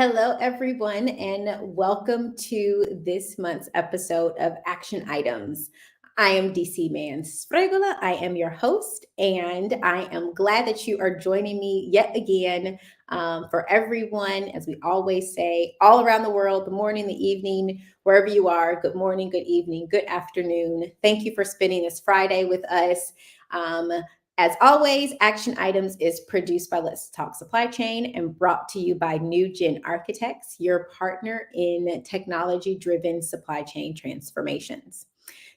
Hello, everyone, and welcome to this month's episode of Action Items. I am DC Man Sfregola. I am your host, and I am glad that you are joining me yet again. For everyone, as we always say, all around the world, the morning, the evening, wherever you are, good morning, good evening, good afternoon. Thank you for spending this Friday with us. Um, as always, Action Items is produced by Let's Talk Supply Chain and brought to you by New Gen Architects, your partner in technology-driven supply chain transformations.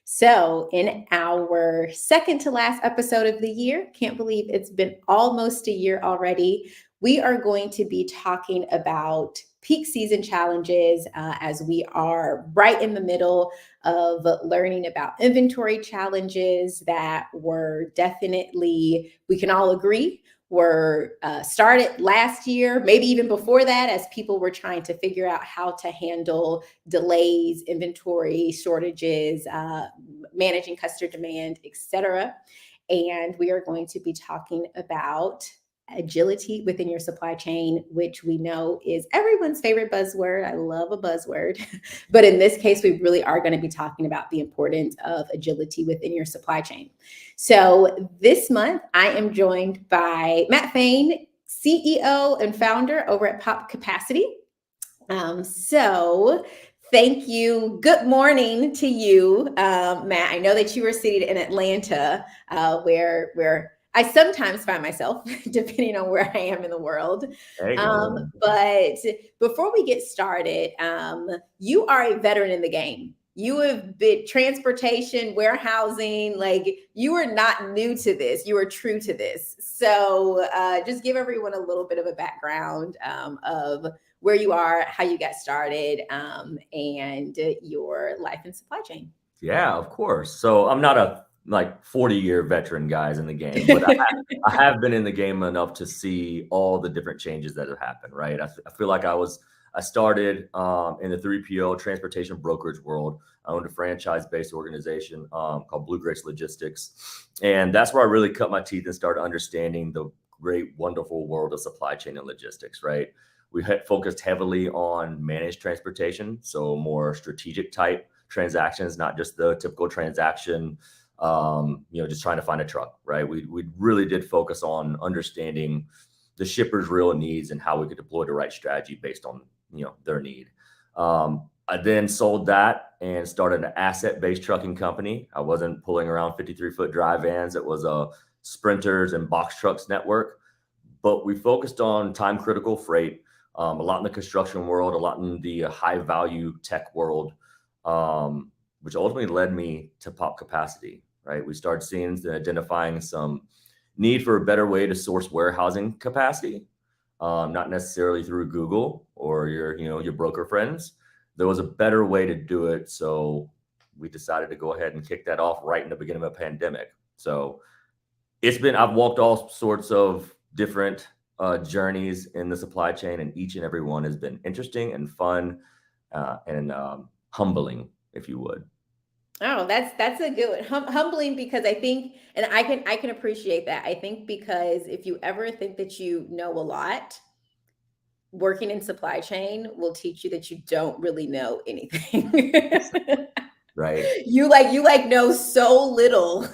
So, in our second to last episode of the year, can't believe it's been almost a year already, we are going to be talking about peak season challenges as we are right in the middle of learning about inventory challenges that were definitely, we can all agree, were started last year, maybe even before that, as people were trying to figure out how to handle delays, inventory shortages, managing customer demand, etc. And we are going to be talking about agility within your supply chain, which we know is everyone's favorite buzzword. I love a buzzword. But in this case, we really are going to be talking about the importance of agility within your supply chain. So this month, I am joined by Matt Fain, CEO and founder over at Popcapacity. Thank you. Good morning to you, Matt. I know that you were seated in Atlanta, where I sometimes find myself, depending on where I am in the world. But before we get started, you are a veteran in the game. You have been transportation, warehousing, like you are not new to this. You are true to this. So just give everyone a little bit of a background of where you are, how you got started, and your life in supply chain. Yeah, of course. So I'm not a 40-year veteran guys in the game, but I have been in the game enough to see all the different changes that have happened, right? I feel like I started in the 3PL transportation brokerage world. I owned a franchise-based organization called Blue Grace Logistics. And that's where I really cut my teeth and started understanding the great, wonderful world of supply chain and logistics, right? We had focused heavily on managed transportation, so more strategic type transactions, not just the typical transaction, just trying to find a truck, right? We really did focus on understanding the shipper's real needs and how we could deploy the right strategy based on, their need. I then sold that and started an asset-based trucking company. I wasn't pulling around 53-foot dry vans. It was a sprinters and box trucks network, but we focused on time-critical freight, a lot in the construction world, a lot in the high-value tech world, which ultimately led me to Popcapacity, right? We started seeing and identifying some need for a better way to source warehousing capacity, not necessarily through Google or your broker friends. There was a better way to do it, so we decided to go ahead and kick that off right in the beginning of a pandemic. So I've walked all sorts of different journeys in the supply chain, and each and every one has been interesting and fun and humbling, if you would. Oh, that's a good one. Humbling, because I think, and I can appreciate that. I think because if you ever think that you know a lot, working in supply chain will teach you that you don't really know anything. Right. You know so little.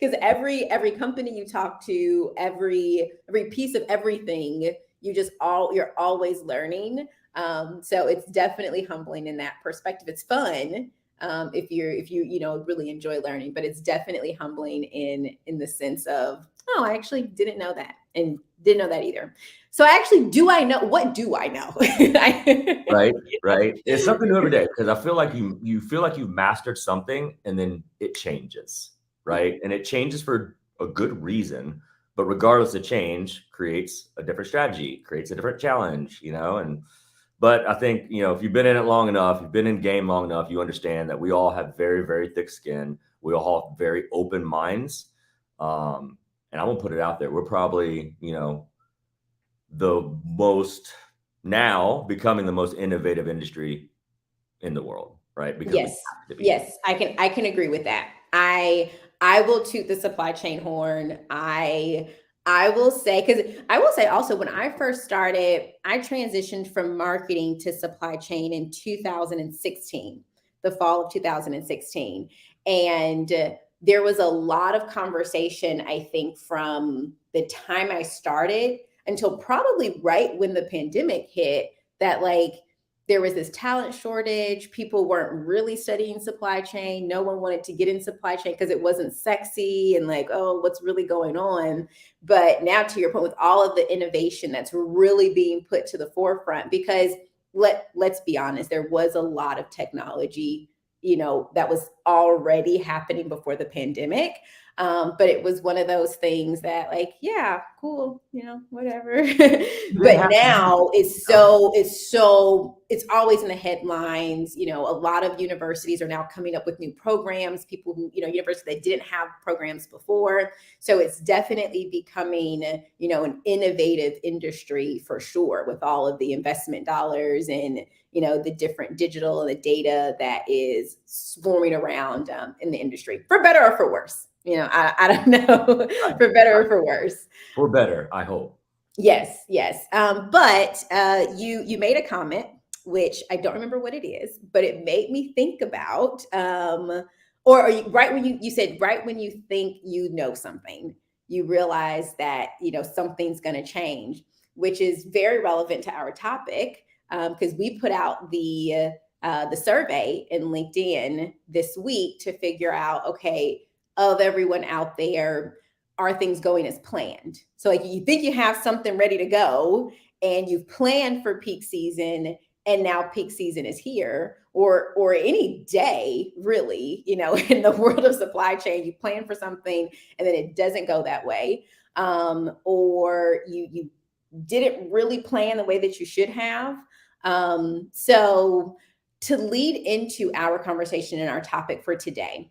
Because every company you talk to, every piece of everything, you're always learning. So it's definitely humbling in that perspective. It's fun if you really enjoy learning, but it's definitely humbling in the sense of, oh, I actually didn't know that and didn't know that either. So what do I know? Right. It's something new every day, because I feel like you feel like you've mastered something and then it changes, right? And it changes for a good reason, but regardless of change creates a different strategy, creates a different challenge, but I think, if you've been in it long enough, you've been in game long enough, you understand that we all have very, very thick skin. We all have very open minds. And I'm gonna put it out there. We're probably, the most now becoming the most innovative industry in the world, right? Because yes, I can agree with that. I will toot the supply chain horn. I I will say, because I will say also, when I first started, I transitioned from marketing to supply chain in 2016, the fall of 2016. And there was a lot of conversation, I think, from the time I started until probably right when the pandemic hit, that like there was this talent shortage. People weren't really studying supply chain. No one wanted to get in supply chain because it wasn't sexy and like, oh, what's really going on? But now, to your point, with all of the innovation that's really being put to the forefront, because let's be honest, there was a lot of technology, that was already happening before the pandemic. But it was one of those things that, like, yeah, cool, whatever. But now it's always in the headlines. A lot of universities are now coming up with new programs. People who, universities that didn't have programs before. So it's definitely becoming, an innovative industry for sure, with all of the investment dollars and, the different digital and the data that is swarming around in the industry, for better or for worse. I don't know, for better or for worse. For better, I hope. Yes, yes. But you made a comment, which I don't remember what it is, but it made me think about, right when you said, right when you think you know something, you realize that something's going to change, which is very relevant to our topic, because we put out the survey in LinkedIn this week to figure out, okay, of everyone out there, are things going as planned? So like, you think you have something ready to go and you've planned for peak season, and now peak season is here, or any day really, in the world of supply chain, you plan for something and then it doesn't go that way, or you didn't really plan the way that you should have. So to lead into our conversation and our topic for today,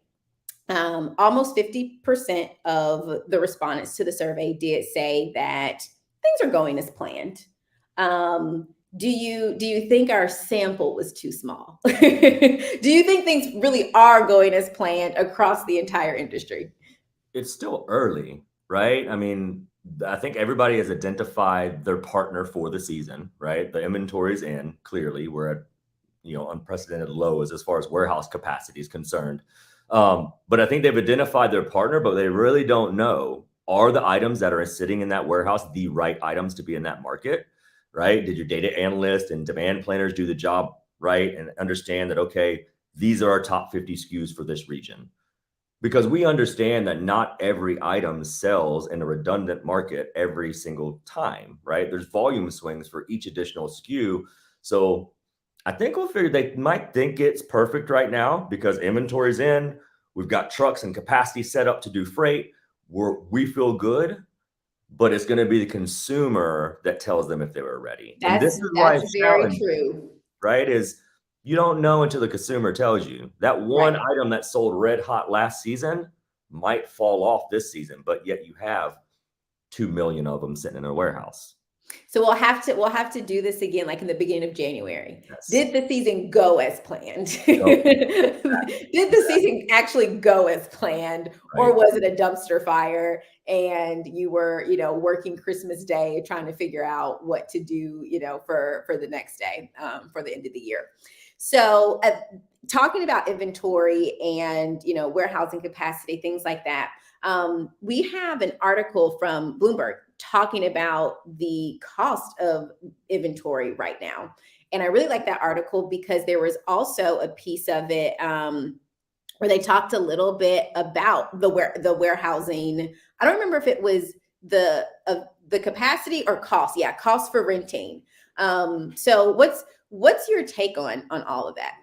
almost 50% of the respondents to the survey did say that things are going as planned. Do you think our sample was too small? Do you think things really are going as planned across the entire industry? It's still early, right? I mean, I think everybody has identified their partner for the season, right? The inventory's in, clearly. We're at unprecedented lows as far as warehouse capacity is concerned. But I think they've identified their partner, but they really don't know, are the items that are sitting in that warehouse the right items to be in that market, right? Did your data analyst and demand planners do the job right and understand that, okay, these are our top 50 SKUs for this region? Because we understand that not every item sells in a redundant market every single time, right? There's volume swings for each additional SKU. So I think we'll figure they might think it's perfect right now because inventory's in. We've got trucks and capacity set up to do freight. We feel good, but it's going to be the consumer that tells them if they were ready. And this is why it's very true, right? Is you don't know until the consumer tells you. That one item that sold red hot last season might fall off this season, but yet you have 2 million of them sitting in a warehouse. So we'll have to do this again, like in the beginning of January. Yes. Did the season go as planned? Did the season actually go as planned, or was it a dumpster fire and you were, working Christmas Day trying to figure out what to do, for the next day, for the end of the year? So talking about inventory and, warehousing capacity, things like that. We have an article from Bloomberg talking about the cost of inventory right now. And I really like that article because there was also a piece of it where they talked a little bit about the warehousing. I don't remember if it was the capacity or cost. Yeah, cost for renting. So what's your take on all of that?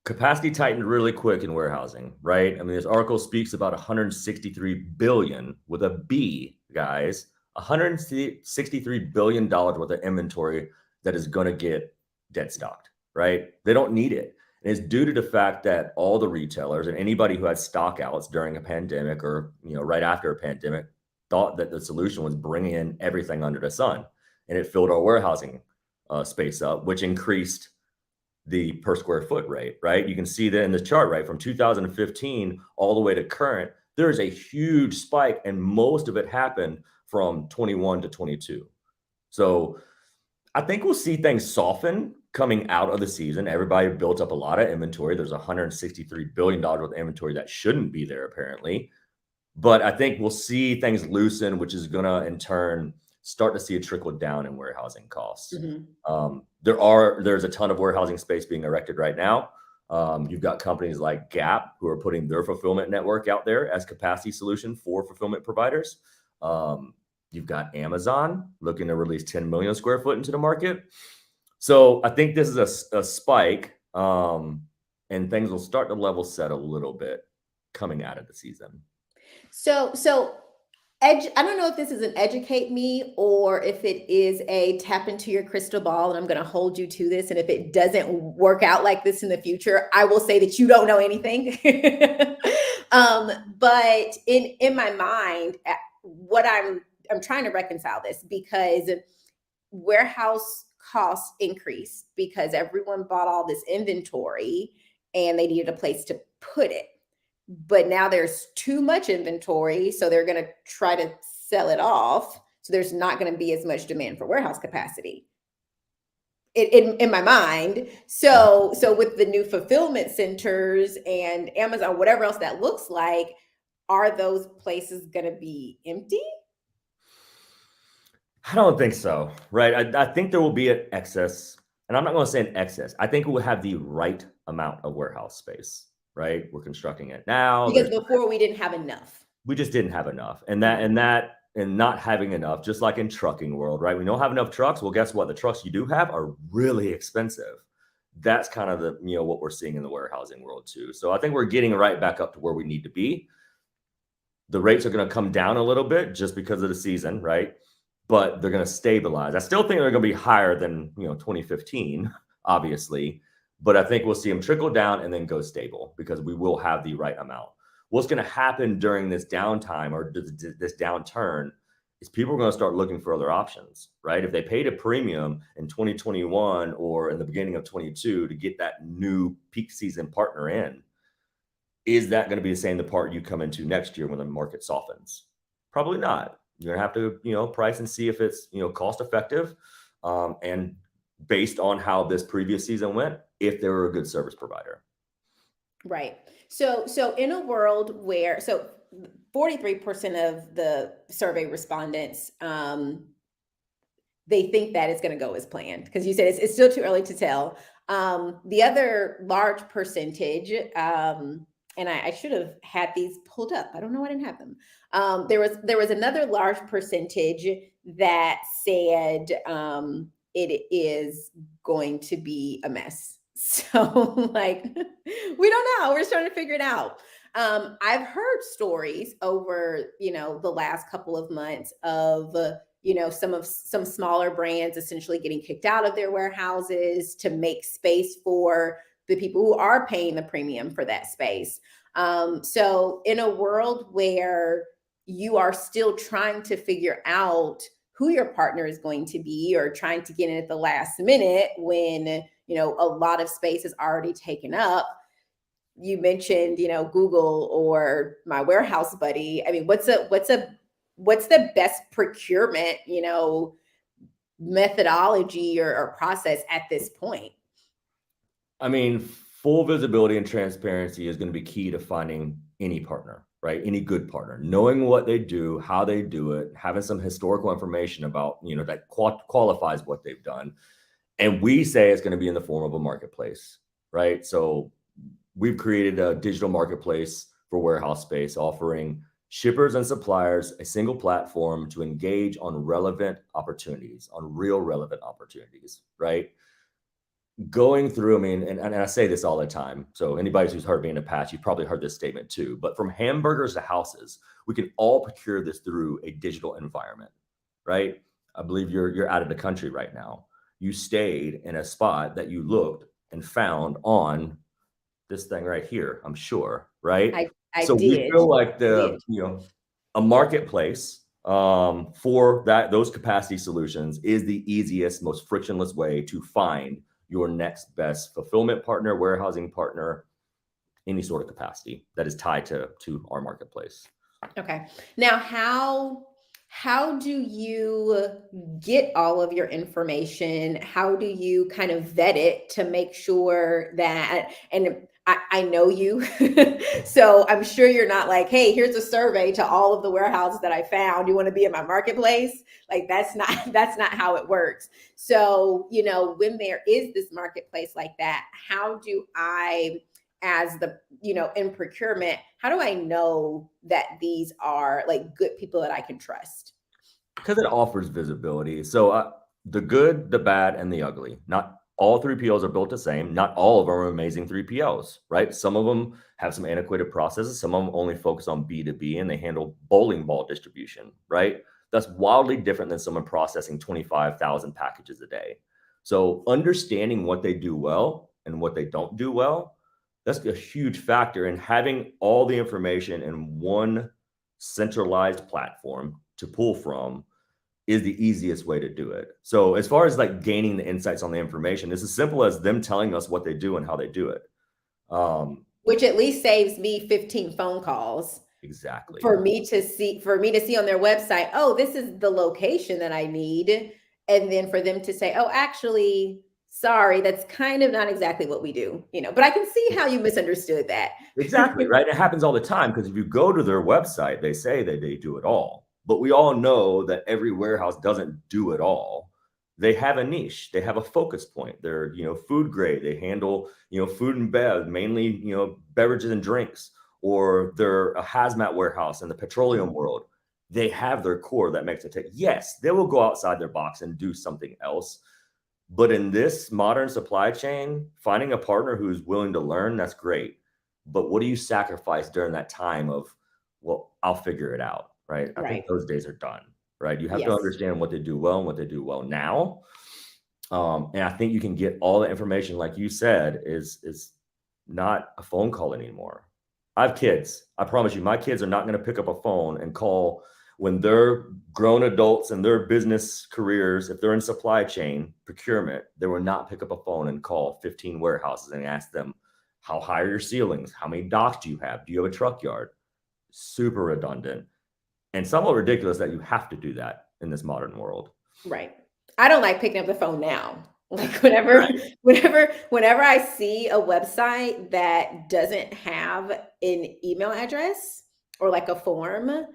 Capacity tightened really quick in warehousing, right? I mean, this article speaks about 163 billion with a B, guys, $163 billion worth of inventory that is going to get dead stocked, right? They don't need it. And it's due to the fact that all the retailers and anybody who had stock outs during a pandemic or, right after a pandemic thought that the solution was bringing in everything under the sun. And it filled our warehousing space up, which increased the per square foot rate, right? You can see that in this chart, right? From 2015 all the way to current, there is a huge spike, and most of it happened from 21 to 22. So I think we'll see things soften coming out of the season. Everybody built up a lot of inventory. There's $163 billion worth of inventory that shouldn't be there, apparently. But I think we'll see things loosen, which is going to, in turn, start to see a trickle down in warehousing costs. Mm-hmm. There's a ton of warehousing space being erected right now. You've got companies like Gap who are putting their fulfillment network out there as capacity solution for fulfillment providers. You've got Amazon looking to release 10 million square foot into the market. So I think this is a spike, and things will start to level set a little bit coming out of the season. So I don't know if this is an educate me or if it is a tap into your crystal ball, and I'm going to hold you to this. And if it doesn't work out like this in the future, I will say that you don't know anything. But in my mind, what I'm trying to reconcile this, because warehouse costs increased because everyone bought all this inventory and they needed a place to put it. But now there's too much inventory, so they're going to try to sell it off. So there's not going to be as much demand for warehouse capacity in my mind. So with the new fulfillment centers and Amazon, whatever else that looks like, are those places going to be empty? I don't think so, right? I think there will be an excess, and I'm not going to say an excess. I think we will have the right amount of warehouse space, right? We're constructing it now. Because before we didn't have enough. We just didn't have enough. And not having enough, just like in trucking world, right? We don't have enough trucks. Well, guess what? The trucks you do have are really expensive. That's kind of what we're seeing in the warehousing world too. So I think we're getting right back up to where we need to be. The rates are going to come down a little bit just because of the season, right? But they're going to stabilize. I still think they're going to be higher than 2015, obviously. But I think we'll see them trickle down and then go stable because we will have the right amount. What's going to happen during this downtime or this downturn is people are going to start looking for other options, right? If they paid a premium in 2021 or in the beginning of 22 to get that new peak season partner in, is that going to be the same the part you come into next year when the market softens? Probably not. You're going to have to, price and see if it's, cost effective, and based on how this previous season went, if they were a good service provider. Right. So in a world where 43% of the survey respondents, they think that it's going to go as planned, because you said it's still too early to tell. The other large percentage, and I should have had these pulled up. I don't know why I didn't have them. There was another large percentage that said it is going to be a mess. So we don't know. We're just trying to figure it out. I've heard stories over, the last couple of months of, some smaller brands essentially getting kicked out of their warehouses to make space for the people who are paying the premium for that space. So in a world where you are still trying to figure out who your partner is going to be, or trying to get in at the last minute when, a lot of space is already taken up. You mentioned, Google or my warehouse buddy. I mean, what's the best procurement, methodology or process at this point? I mean, full visibility and transparency is going to be key to finding any partner, right? Any good partner, knowing what they do, how they do it, having some historical information about, that qualifies what they've done. And we say it's going to be in the form of a marketplace, right? So we've created a digital marketplace for warehouse space, offering shippers and suppliers a single platform to engage on relevant opportunities, on real relevant opportunities, right? Going through, and I say this all the time, so anybody who's heard me in the past, you've probably heard this statement too, but from hamburgers to houses, we can all procure this through a digital environment, right? I believe you're out of the country right now. You stayed in a spot that you looked and found on this thing right here, I'm sure, right? I so did. We feel like a marketplace for those capacity solutions is the easiest, most frictionless way to find your next best fulfillment partner, warehousing partner, any sort of capacity that is tied to our marketplace. Okay. Now, how do you get all of your information? How do you kind of vet it to make sure that, and I know you, so I'm sure you're not like, hey, here's a survey to all of the warehouses that I found. You want to be in my marketplace? Like that's not how it works. So, when there is this marketplace like that, how do I, as the, in procurement, how do I know that these are like good people that I can trust? Because it offers visibility. So the good, the bad, and the ugly. Not all 3PLs are built the same. Not all of them are amazing 3PLs, right? Some of them have some antiquated processes. Some of them only focus on B2B and they handle bowling ball distribution, right? That's wildly different than someone processing 25,000 packages a day. So understanding what they do well and what they don't do well, that's a huge factor in having all the information in one centralized platform to pull from is the easiest way to do it. So as far as like gaining the insights on the information, it's as simple as them telling us what they do and how they do it. Which at least saves me 15 phone calls Exactly. for me to see on their website, oh, this is the location that I need. And then for them to say, oh, actually, sorry, that's kind of not exactly what we do, but I can see how you misunderstood that. Exactly, right? It happens all the time because if you go to their website, they say that they do it all. But we all know that every warehouse doesn't do it all. They have a niche. They have a focus point. They're, food grade. They handle, food and bev, mainly, beverages and drinks, or they're a hazmat warehouse in the petroleum world. They have their core that makes it tick. Yes, they will go outside their box and do something else. But in this modern supply chain, finding a partner who's willing to learn, that's great. But what do you sacrifice during that time of, well, I'll figure it out, right? I think Right. those days are done, right? You have to Yes. understand what they do well and what they do well now. And I think you can get all the information, like you said, is not a phone call anymore. I have kids. I promise you, my kids are not going to pick up a phone and call when they're grown adults in their business careers. If they're in supply chain procurement, they will not pick up a phone and call 15 warehouses and ask them, how high are your ceilings? How many docks do you have? Do you have a truck yard? Super redundant and somewhat ridiculous that you have to do that in this modern world. Right. I don't like picking up the phone now. Like whenever I see a website that doesn't have an email address or like a form,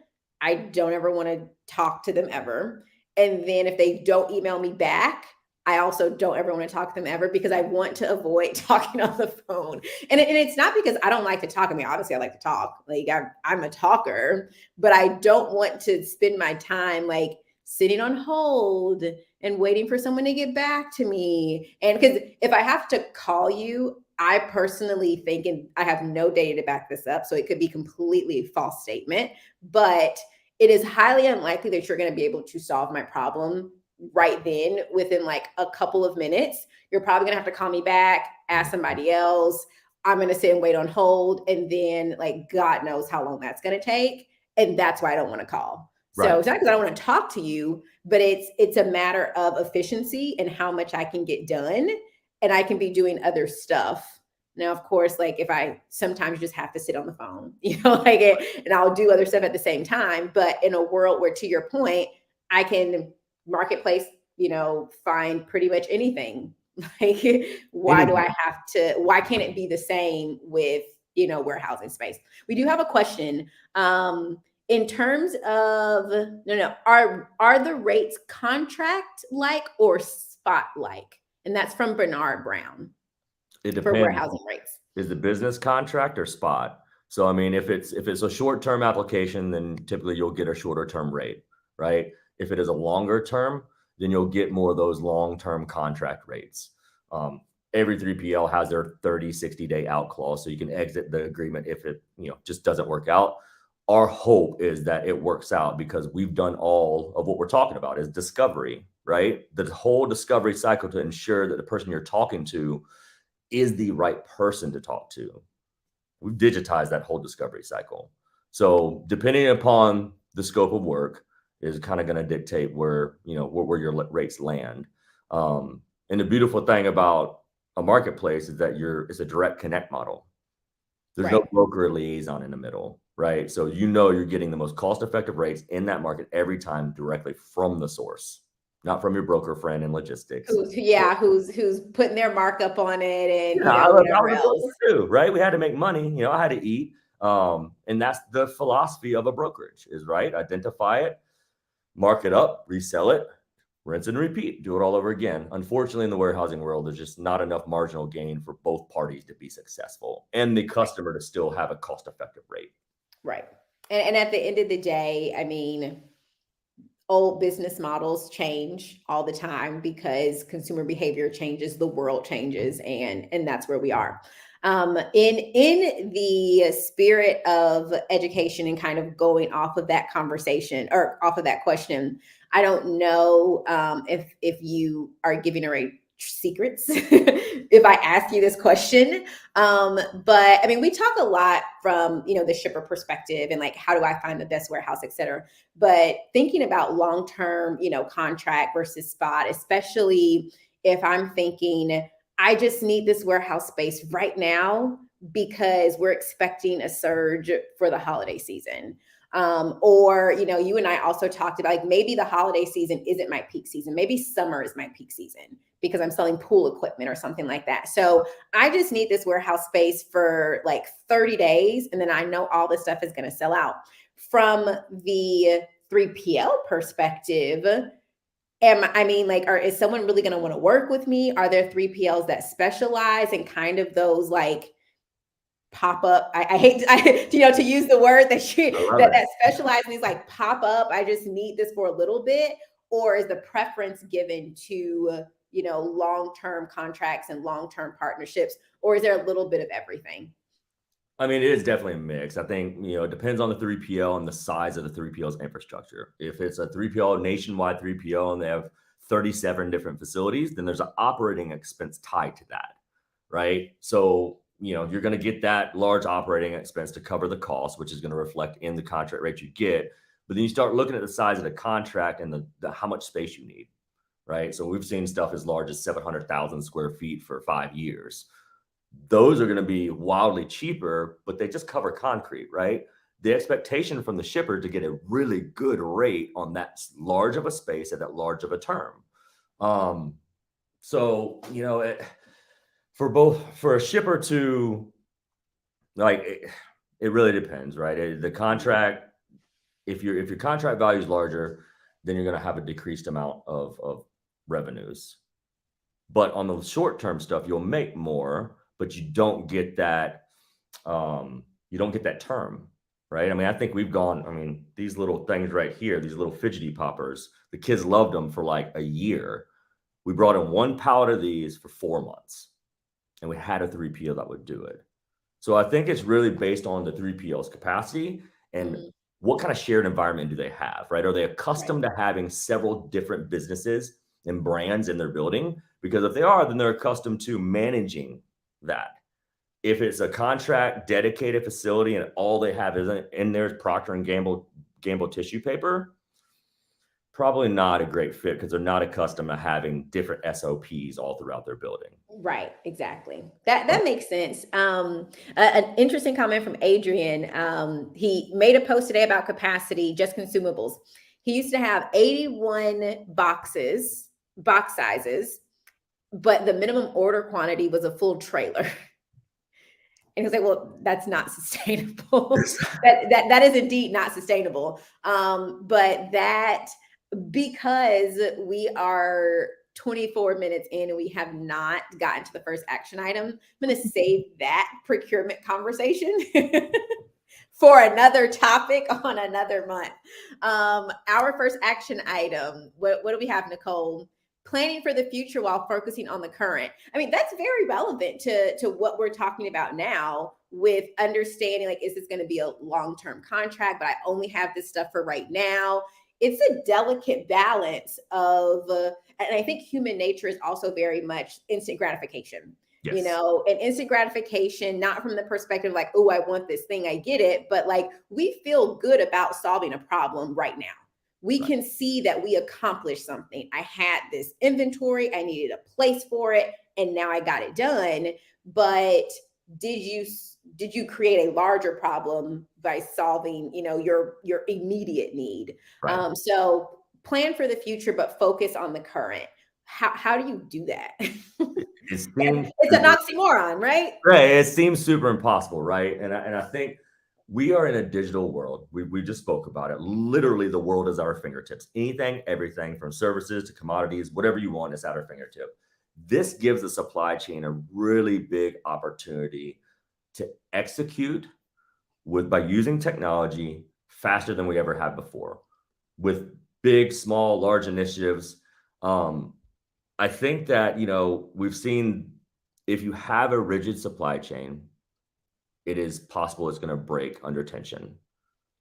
I don't ever want to talk to them ever. And then if they don't email me back, I also don't ever want to talk to them ever because I want to avoid talking on the phone. And it's not because I don't like to talk. I mean, obviously I like to talk. Like I'm a talker, but I don't want to spend my time like sitting on hold and waiting for someone to get back to me. And because if I have to call you, I personally think, and I have no data to back this up, so it could be completely false statement, but it is highly unlikely that you're going to be able to solve my problem right then within like a couple of minutes. You're probably going to have to call me back, ask somebody else. I'm going to sit and wait on hold. And then like, God knows how long that's going to take. And that's why I don't want to call. So Right. it's not because I don't want to talk to you, but it's a matter of efficiency and how much I can get done. And I can be doing other stuff. Now, of course, like if I sometimes just have to sit on the phone, like it, and I'll do other stuff at the same time. But in a world where, to your point, I can marketplace, find pretty much anything. Like, why do I have to? Why can't it be the same with warehousing space? We do have a question. In terms of are the rates contract like or spot like? And that's from Bernard Brown. It For depends. warehousing rates. Is the business contract or spot? So I mean, if it's a short-term application, then typically you'll get a shorter term rate, right? If it is a longer term, then you'll get more of those long-term contract rates. Every 3PL has their 30, 60-day out clause, so you can exit the agreement if it just doesn't work out. Our hope is that it works out because we've done all of what we're talking about is discovery, right? The whole discovery cycle to ensure that the person you're talking to is the right person to talk to. We've digitized that whole discovery cycle. So depending upon the scope of work is kind of going to dictate where your rates land. And the beautiful thing about a marketplace is that it's a direct connect model. There's no broker liaison in the middle, right? So you're getting the most cost-effective rates in that market every time directly from the source, not from your broker friend in logistics. Who's putting their markup on it and Yeah, I whatever was a else. broker too, right? We had to make money, I had to eat. And that's the philosophy of a brokerage is right. Identify it, mark it up, resell it, rinse and repeat, do it all over again. Unfortunately, in the warehousing world, there's just not enough marginal gain for both parties to be successful and the customer to still have a cost-effective rate. Right. And at the end of the day, I mean, old business models change all the time because consumer behavior changes, the world changes, and that's where we are. In the spirit of education and kind of going off of that conversation or off of that question, I don't know if you are giving away secrets if I ask you this question. But I mean, we talk a lot from the shipper perspective and like how do I find the best warehouse, et cetera. But thinking about long-term, contract versus spot, especially if I'm thinking, I just need this warehouse space right now because we're expecting a surge for the holiday season. Or, you and I also talked about like maybe the holiday season isn't my peak season. Maybe summer is my peak season because I'm selling pool equipment or something like that. So I just need this warehouse space for like 30 days. And then I know all this stuff is going to sell out. From the 3PL perspective, is someone really going to want to work with me? Are there 3PLs that specialize in kind of those like pop up? I hate to use the word that specialize in these like pop up. I just need this for a little bit, or is the preference given to long-term contracts and long-term partnerships, or is there a little bit of everything? I mean, it is definitely a mix. I think, it depends on the 3PL and the size of the 3PL's infrastructure. If it's a 3PL, nationwide 3PL, and they have 37 different facilities, then there's an operating expense tied to that, right? So, you're going to get that large operating expense to cover the cost, which is going to reflect in the contract rate you get. But then you start looking at the size of the contract and the how much space you need, right? So we've seen stuff as large as 700,000 square feet for 5 years. Those are going to be wildly cheaper, but they just cover concrete, right? The expectation from the shipper to get a really good rate on that large of a space at that large of a term. So, for a shipper to like, it really depends, right? The contract, if your contract value is larger, then you're going to have a decreased amount of revenues. But on the short-term stuff, you'll make more, but you don't get that term, right? I mean, I think these little things right here, these little fidgety poppers, the kids loved them for like a year. We brought in one pallet of these for 4 months, and we had a 3PL that would do it. So I think it's really based on the 3PL's capacity and what kind of shared environment do they have, right? Are they accustomed to having several different businesses and brands in their building? Because if they are, then they're accustomed to managing that. If it's a contract dedicated facility and all they have is in there is Procter and Gamble tissue paper, probably not a great fit because they're not accustomed to having different SOPs all throughout their building. Right, exactly. That makes sense. An interesting comment from Adrian. He made a post today about capacity, just consumables. He used to have 81 box sizes, but the minimum order quantity was a full trailer. And he's like, well, that's not sustainable. that is indeed not sustainable. But that, because we are 24 minutes in and we have not gotten to the first action item, I'm going to save that procurement conversation for another topic on another month. Our first action item, what do we have, Nicole? Planning for the future while focusing on the current. I mean, that's very relevant to what we're talking about now, with understanding like, is this going to be a long-term contract, but I only have this stuff for right now. It's a delicate balance of, and I think human nature is also very much instant gratification. Yes. And instant gratification, not from the perspective like, oh, I want this thing, I get it, but like we feel good about solving a problem right now. We can see that we accomplished something. I had this inventory, I needed a place for it, and now I got it done. But did you create a larger problem by solving, your immediate need? Right. So plan for the future, but focus on the current. How do you do that? It seems It's an super, oxymoron, right? right. It seems super impossible, right? And I think we are in a digital world. We just spoke about it. Literally, the world is at our fingertips. Anything, everything from services to commodities, whatever you want is at our fingertip. This gives the supply chain a really big opportunity to execute by using technology faster than we ever had before, with big, small, large initiatives. I think that we've seen, if you have a rigid supply chain, it is possible it's going to break under tension.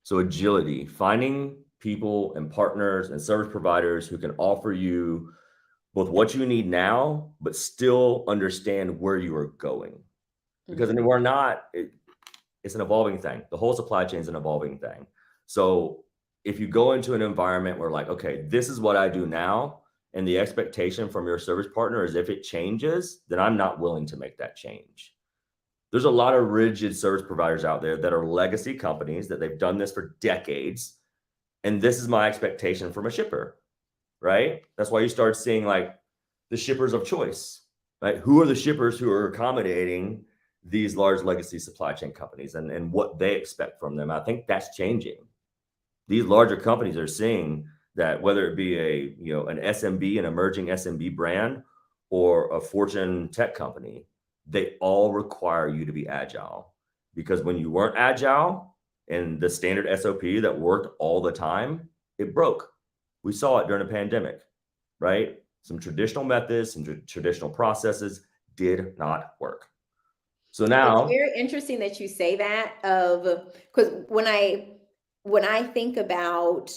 So agility, finding people and partners and service providers who can offer you both what you need now, but still understand where you are going. Because Mhm. we're not, it's an evolving thing. The whole supply chain is an evolving thing. So if you go into an environment where like, okay, this is what I do now, and the expectation from your service partner is if it changes, then I'm not willing to make that change. There's a lot of rigid service providers out there that are legacy companies that they've done this for decades. And this is my expectation from a shipper, right? That's why you start seeing like the shippers of choice, right? Who are the shippers who are accommodating these large legacy supply chain companies and what they expect from them? I think that's changing. These larger companies are seeing that whether it be an SMB, an emerging SMB brand, or a Fortune tech company, they all require you to be agile. Because when you weren't agile and the standard SOP that worked all the time, it broke. We saw it during the pandemic, right? Some traditional methods, some traditional processes did not work. So It's now, very interesting that you say that, because when I think about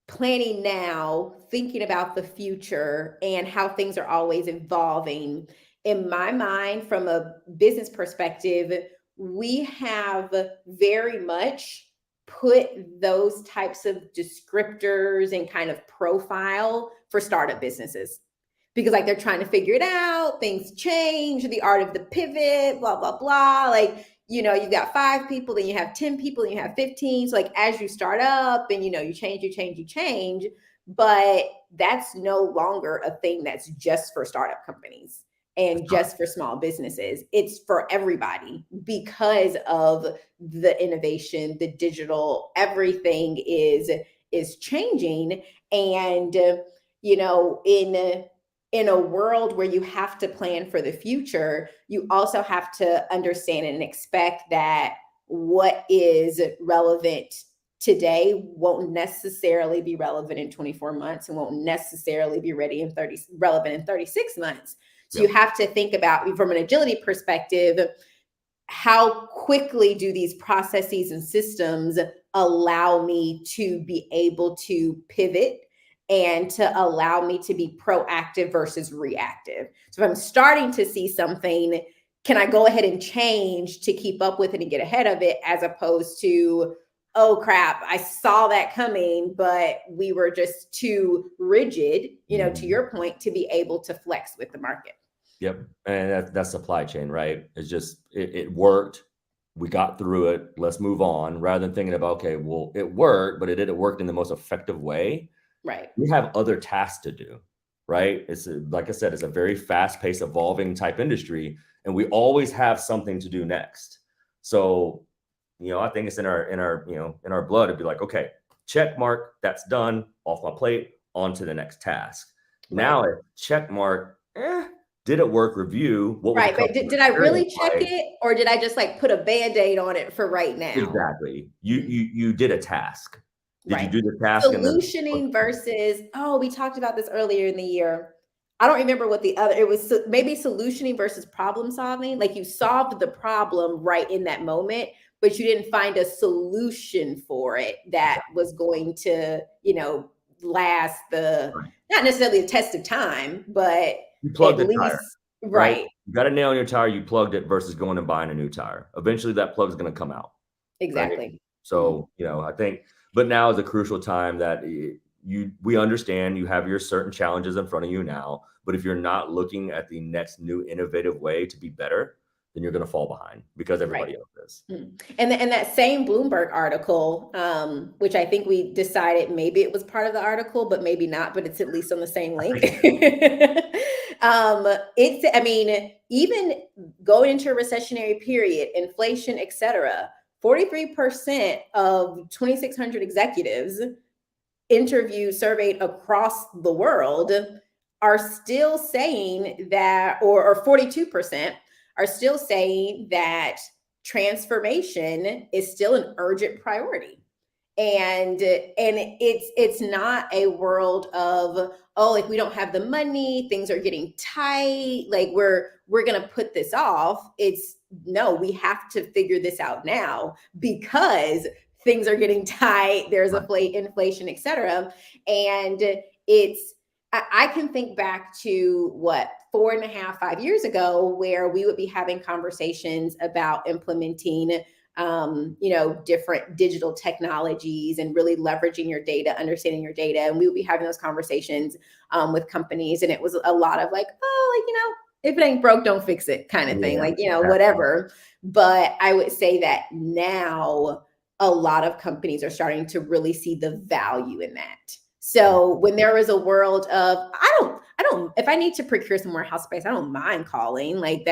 planning now, thinking about the future and how things are always evolving, in my mind, from a business perspective, we have very much put those types of descriptors and kind of profile for startup businesses, because like they're trying to figure it out, things change, the art of the pivot, blah blah blah. Like, you've got 5 people, then you have 10 people, and you have 15. So like as you start up and you change, but that's no longer a thing that's just for startup companies and just for small businesses. It's for everybody because of the innovation, the digital, everything is changing. And in a world where you have to plan for the future, you also have to understand and expect that what is relevant today won't necessarily be relevant in 24 months and won't necessarily be relevant in 36 months. So yep. you have to think about, from an agility perspective, how quickly do these processes and systems allow me to be able to pivot and to allow me to be proactive versus reactive. So if I'm starting to see something, can I go ahead and change to keep up with it and get ahead of it, as opposed to, oh crap, I saw that coming, but we were just too rigid, to your point, to be able to flex with the market. Yep. And that's supply chain, right? It's just, it worked. We got through it. Let's move on, rather than thinking about, okay, well, it worked, but it worked in the most effective way. Right. We have other tasks to do, right? Like I said, it's a very fast paced, evolving type industry, and we always have something to do next. So, I think it's in our blood to be like, okay, check mark, that's done, off my plate, on to the next task. Right. Now, check mark, did it work? Review. What was right. But did I really check it, or did I just like put a Band-Aid on it for right now? Exactly. You did a task. Did you Right. do the task? Solutioning versus, we talked about this earlier in the year. I don't remember what it was, maybe solutioning versus problem solving. Like you solved the problem right in that moment, but you didn't find a solution for it that was going to, last not necessarily the test of time, but you plugged at the tire, least, right? right. You got a nail in your tire, you plugged it, versus going and buying a new tire. Eventually that plug is going to come out. Exactly. Right? So, I think, but now is a crucial time that we understand you have your certain challenges in front of you now, but if you're not looking at the next new innovative way to be better, then you're going to fall behind because everybody Right. else is. And that same Bloomberg article, which I think we decided maybe it was part of the article, but maybe not, but it's at least on the same link. I mean, even going into a recessionary period, inflation, et cetera, 43% of 2,600 executives interviewed, surveyed across the world are still saying that, or 42% are still saying that transformation is still an urgent priority. And it's not a world of, oh, like we don't have the money, things are getting tight, like we're gonna put this off. It's no, we have to figure this out now because things are getting tight, there's inflation, et cetera. And I can think back to what, 4.5, 5 years ago, where we would be having conversations about implementing different digital technologies and really leveraging your data, understanding your data. And we would be having those conversations with companies. And it was a lot of like, oh, like, if it ain't broke, don't fix it kind of thing, like, whatever. But I would say that now a lot of companies are starting to really see the value in that. So when there is a world of, I don't, if I need to procure some warehouse space, I don't mind calling. Like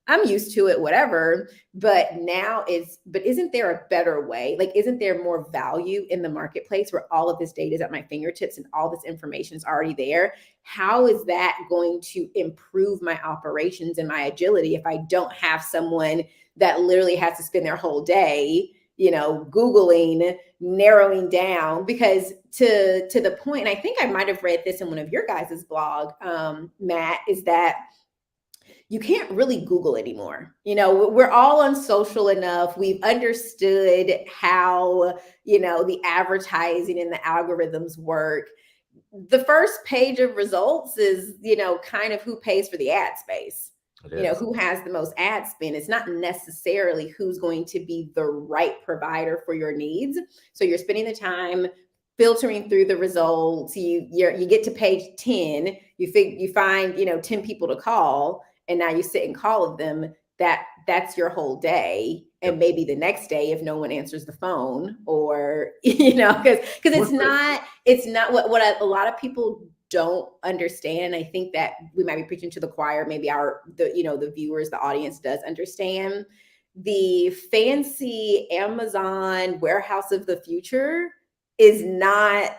I'm used to it, whatever. But isn't there a better way? Like, isn't there more value in the marketplace where all of this data is at my fingertips and all this information is already there? How is that going to improve my operations and my agility if I don't have someone that literally has to spend their whole day, Googling, narrowing down? Because to the point, and I think I might have read this in one of your guys' blog, Matt, is that you can't really Google anymore. We're all on social enough. We've understood how, the advertising and the algorithms work. The first page of results is, kind of who pays for the ad space. Who has the most ad spend. It's not necessarily who's going to be the right provider for your needs. So you're spending the time filtering through the results. You get to page 10, you find 10 people to call, and now you sit and call of them. That's your whole day. And maybe the next day, if no one answers the phone, or because it's not what a lot of people don't understand. I think that we might be preaching to the choir. Maybe the viewers, the audience does understand. The fancy Amazon warehouse of the future is not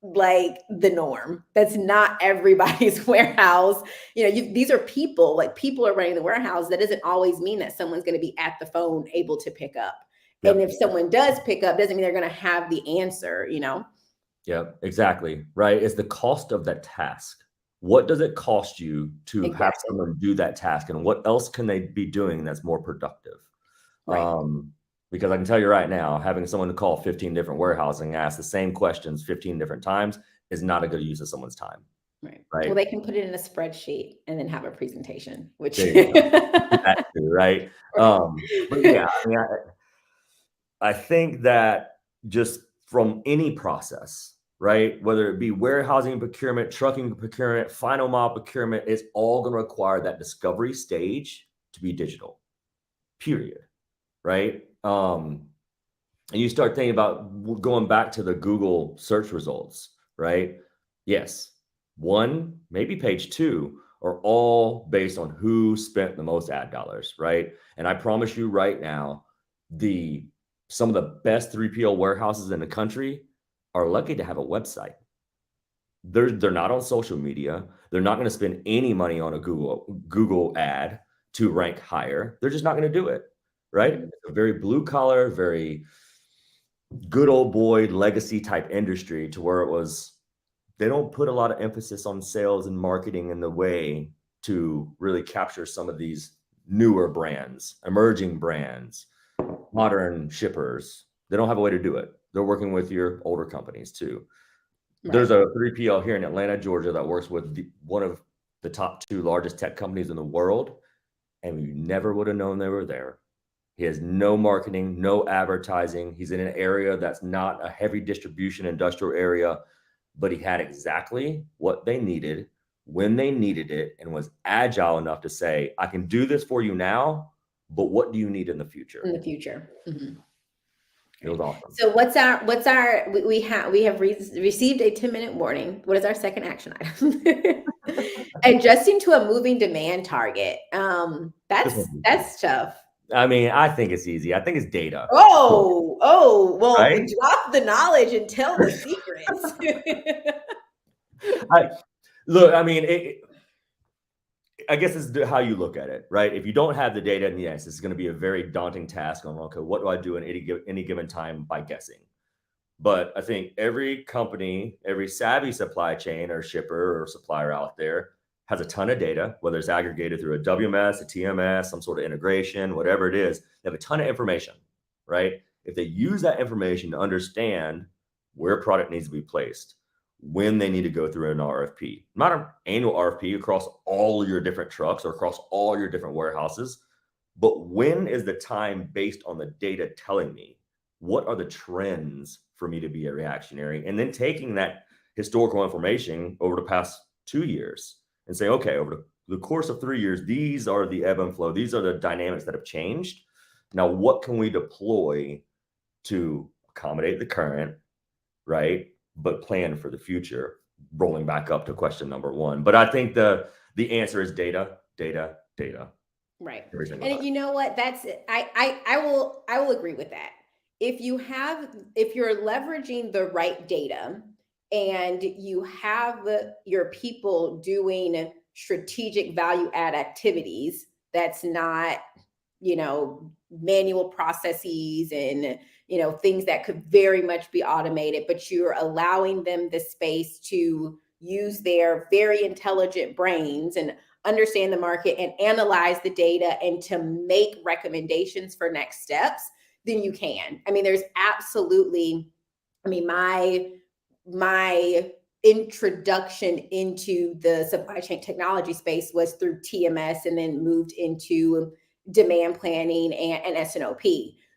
like the norm. That's not everybody's warehouse. These are people, like people are running the warehouse. That doesn't always mean that someone's going to be at the phone able to pick up. And if someone does pick up, doesn't mean they're going to have the answer, Yeah, exactly. Right. It's the cost of that task. What does it cost you to have someone do that task, and what else can they be doing that's more productive? Right. Because I can tell you right now, having someone to call 15 different warehouses and ask the same questions 15 different times is not a good use of someone's time. Right. Well, they can put it in a spreadsheet and then have a presentation, which that too, right? But yeah, I mean, I think that just from any process, right? Whether it be warehousing procurement, trucking procurement, final mile procurement, it's all going to require that discovery stage to be digital, period. Right. And you start thinking about going back to the Google search results, right? Yes. 1, maybe page 2 are all based on who spent the most ad dollars, right? And I promise you right now, some of the best 3PL warehouses in the country are lucky to have a website. They're not on social media. They're not going to spend any money on a Google ad to rank higher. They're just not going to do it, right? It's a very blue collar, very good old boy legacy type industry, to where they don't put a lot of emphasis on sales and marketing in the way to really capture some of these newer brands, emerging brands, modern shippers. They don't have a way to do it. They're working with your older companies too. Right. There's a 3PL here in Atlanta, Georgia, that works with one of the top 2 largest tech companies in the world, and you never would have known they were there. He has no marketing, no advertising. He's in an area that's not a heavy distribution industrial area, but he had exactly what they needed when they needed it, and was agile enough to say, I can do this for you now, but what do you need in the future? In the future. Mm-hmm. It was awesome. So we have received a 10-minute warning. What is our second action item? Adjusting to a moving demand target. That's tough. I mean, I think it's easy. I think it's data. Well, Right? drop the knowledge and tell the secrets. Look, I mean, I guess it's how you look at it, right? If you don't have the data, and yes, it's going to be a very daunting task on, okay, what do I do in any given time by guessing? But I think every company, every savvy supply chain or shipper or supplier out there has a ton of data, whether it's aggregated through a WMS, a TMS, some sort of integration, whatever it is. They have a ton of information, right? If they use that information to understand where product needs to be placed, when they need to go through an RFP, not an annual RFP across all your different trucks or across all your different warehouses, but when is the time based on the data telling me what are the trends for me to be a reactionary? And then taking that historical information over the past 2 years and say, okay, over the course of 3 years, these are the ebb and flow. These are the dynamics that have changed. Now, what can we deploy to accommodate the current, right? But plan for the future, rolling back up to question number one. But I think the answer is data. Right. And time. You know what? That's I will agree with that. If you're leveraging the right data and you have your people doing strategic value add activities, that's not, manual processes and, things that could very much be automated, but you're allowing them the space to use their very intelligent brains and understand the market and analyze the data and to make recommendations for next steps, then you can. I mean, there's absolutely, my introduction into the supply chain technology space was through TMS and then moved into demand planning and S&OP.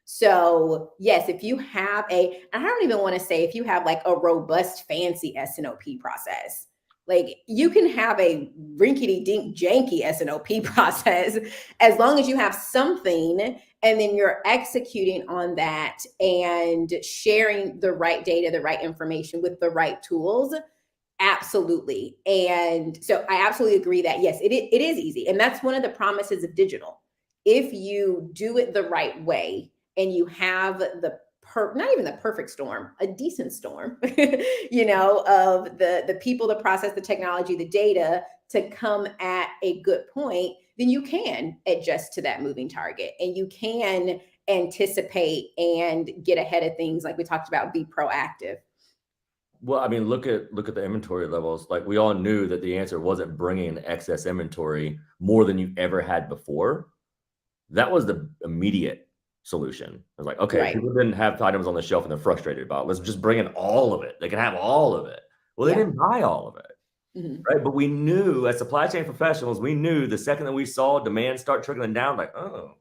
So yes, if you have I don't even want to say if you have like a robust, fancy S&OP process, like you can have a rinkety-dink janky S&OP process as long as you have something and then you're executing on that and sharing the right data, the right information with the right tools. Absolutely. And so I absolutely agree that yes, it is easy. And that's one of the promises of digital. If you do it the right way and you have not even the perfect storm, a decent storm, of the people, the process, the technology, the data to come at a good point, then you can adjust to that moving target and you can anticipate and get ahead of things. Like we talked about, be proactive. Well, I mean, look at the inventory levels. Like we all knew that the answer wasn't bringing excess inventory more than you ever had before. That was the immediate solution. It was like, okay, people didn't have items on the shelf and they're frustrated about it. Let's just bring in all of it. They can have all of it. Well, they didn't buy all of it, right? But we knew as supply chain professionals, we knew the second that we saw demand start trickling down, like, oh,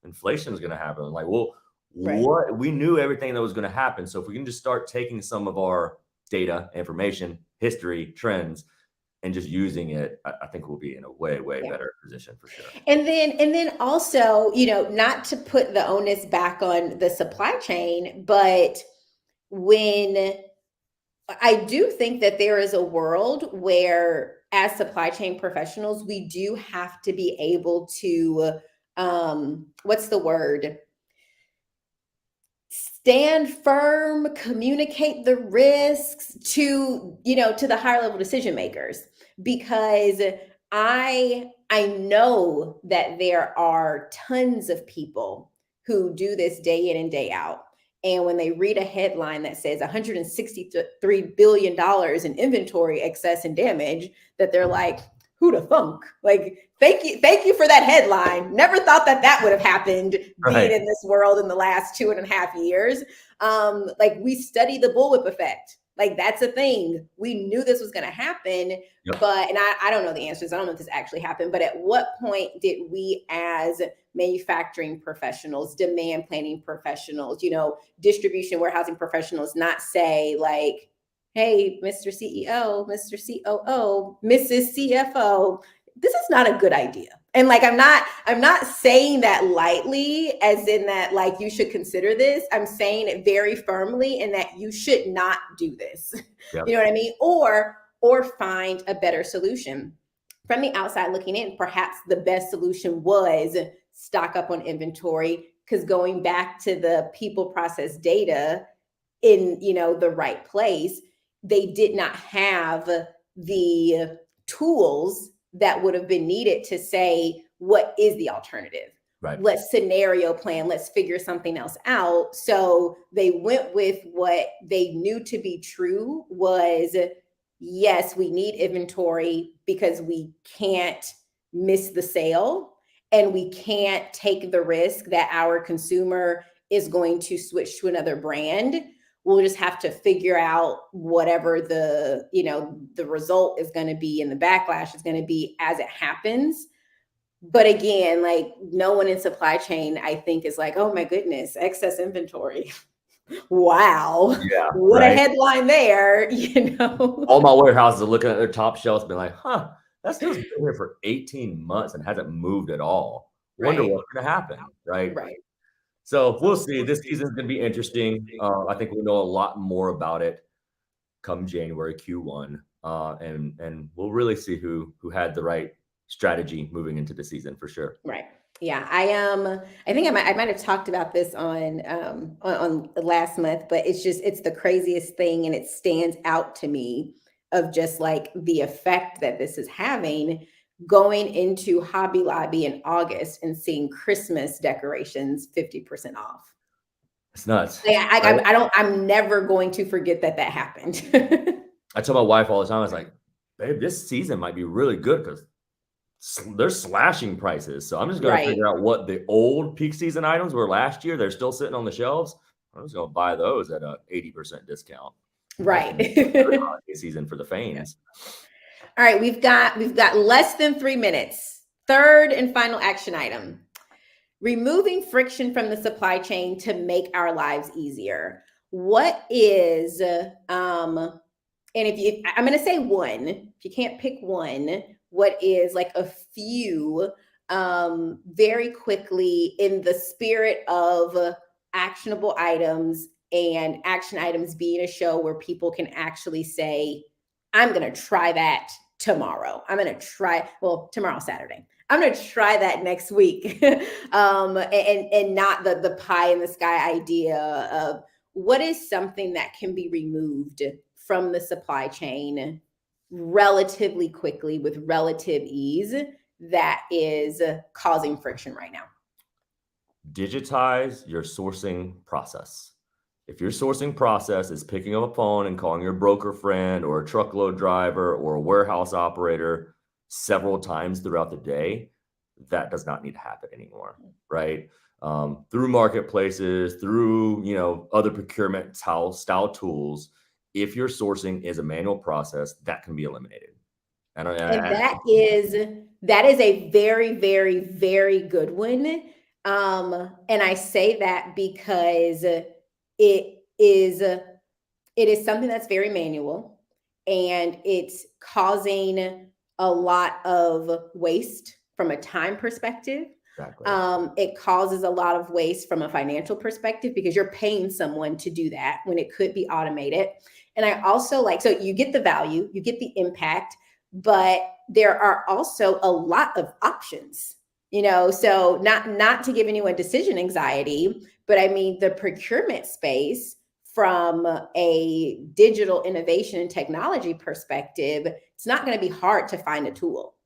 inflation is going to happen. Like, well, what we knew everything that was going to happen. So if we can just start taking some of our data, information, history, trends, and just using it, I think we'll be in a way better position for sure. And then also, not to put the onus back on the supply chain, but when I do think that there is a world where as supply chain professionals, we do have to be able to, what's the word? Stand firm, communicate the risks to the higher level decision makers, because I know that there are tons of people who do this day in and day out. And when they read a headline that says $163 billion in inventory excess and damage, that they're like, who the funk? Like, thank you for that headline. Never thought that would have happened being in this world in the last 2.5 years. Like we study the bullwhip effect. Like that's a thing. We knew this was going to happen, but, and I don't know the answers. I don't know if this actually happened, but at what point did we as manufacturing professionals, demand planning professionals, distribution, warehousing professionals not say like, hey, Mr. CEO, Mr. COO, Mrs. CFO, this is not a good idea. And like, I'm not saying that lightly, as in that like you should consider this. I'm saying it very firmly in that you should not do this. Yep. You know what I mean? Or find a better solution. From the outside looking in, perhaps the best solution was stock up on inventory, because going back to the people, process, data in, the right place, they did not have the tools that would have been needed to say, what is the alternative? Right. Let's scenario plan. Let's figure something else out. So they went with what they knew to be true was, yes, we need inventory because we can't miss the sale, and we can't take the risk that our consumer is going to switch to another brand. We'll just have to figure out whatever the result is going to be, and the backlash is going to be as it happens. But again, like, no one in supply chain, I think, is like, oh my goodness, excess inventory. Wow. Yeah. What right. a headline there, All my warehouses are looking at their top shelves, being like, huh, that stuff's been here for 18 months and hasn't moved at all. Wonder Right. what's going to happen, right? Right. So we'll see. This season's going to be interesting. I think we'll know a lot more about it come January Q1, and we'll really see who had the right strategy moving into the season for sure. Right. Yeah, I think I might have talked about this on last month, but it's the craziest thing, and it stands out to me of just like the effect that this is having, going into Hobby Lobby in August and seeing Christmas decorations 50% off. It's nuts. Like, I'm never going to forget that happened. I tell my wife all the time, I was like, babe, this season might be really good because they're slashing prices. So I'm just going to figure out what the old peak season items were last year. They're still sitting on the shelves. I'm just going to buy those at a 80% discount. Right. Season for the Fains. All right. We've got less than 3 minutes. Third and final action item: removing friction from the supply chain to make our lives easier. What is, and I'm going to say one, if you can't pick one, what is like a few, very quickly, in the spirit of actionable items, and action items being a show where people can actually say, I'm going to try that tomorrow. I'm going to try, tomorrow, Saturday. I'm going to try that next week. And not the pie in the sky idea of what is something that can be removed from the supply chain relatively quickly with relative ease that is causing friction right now. Digitize your sourcing process. If your sourcing process is picking up a phone and calling your broker friend or a truckload driver or a warehouse operator several times throughout the day, that does not need to happen anymore, right? Through marketplaces, through other procurement style tools, if your sourcing is a manual process, that can be eliminated. And that is a very, very, very good one. And I say that because it is something that's very manual, and it's causing a lot of waste from a time perspective. Exactly. It causes a lot of waste from a financial perspective, because you're paying someone to do that when it could be automated. And I also so you get the value, you get the impact, but there are also a lot of options, so not to give anyone decision anxiety, but I mean, the procurement space from a digital innovation and technology perspective, it's not going to be hard to find a tool.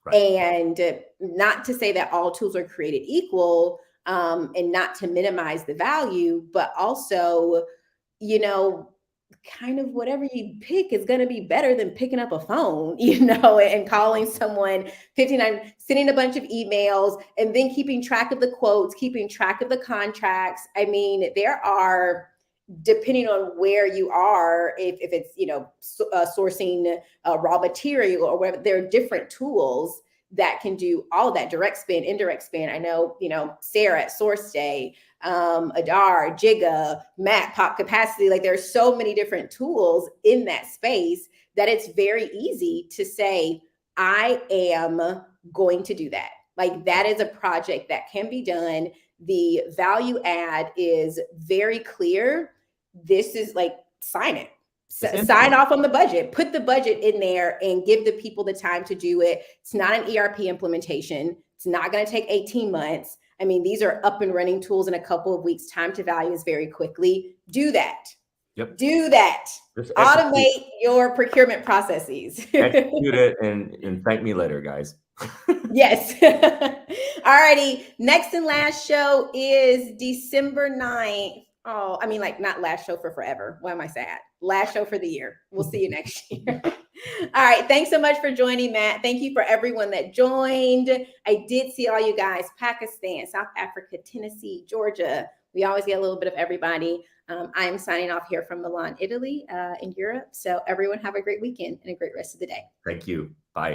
Right. And not to say that all tools are created equal, and not to minimize the value, but also, kind of whatever you pick is going to be better than picking up a phone, and calling someone 59, sending a bunch of emails, and then keeping track of the quotes, keeping track of the contracts. I mean, there are, depending on where you are, if it's, sourcing raw material or whatever, there are different tools that can do all of that: direct spend, indirect spend. I know, Sarah at Source Day, Adar, Giga, Matt, popcapacity. Like, there's so many different tools in that space that it's very easy to say, I am going to do that. Like that is a project that can be done. The value add is very clear. This is like, sign it. Sign off on the budget, put the budget in there and give the people the time to do it. It's not an ERP implementation. It's not going to take 18 months. I mean, these are up and running tools in a couple of weeks. Time to value is very quickly. Do that. Yep. Do that. Automate your procurement processes. Execute it and thank me later, guys. Yes. All righty. Next and last show is December 9th. Oh, I mean, like not last show for forever. Why am I sad? Last show for the year. We'll see you next year. All right. Thanks so much for joining, Matt. Thank you for everyone that joined. I did see all you guys, Pakistan, South Africa, Tennessee, Georgia. We always get a little bit of everybody. I'm signing off here from Milan, Italy, in Europe. So everyone have a great weekend and a great rest of the day. Thank you. Bye.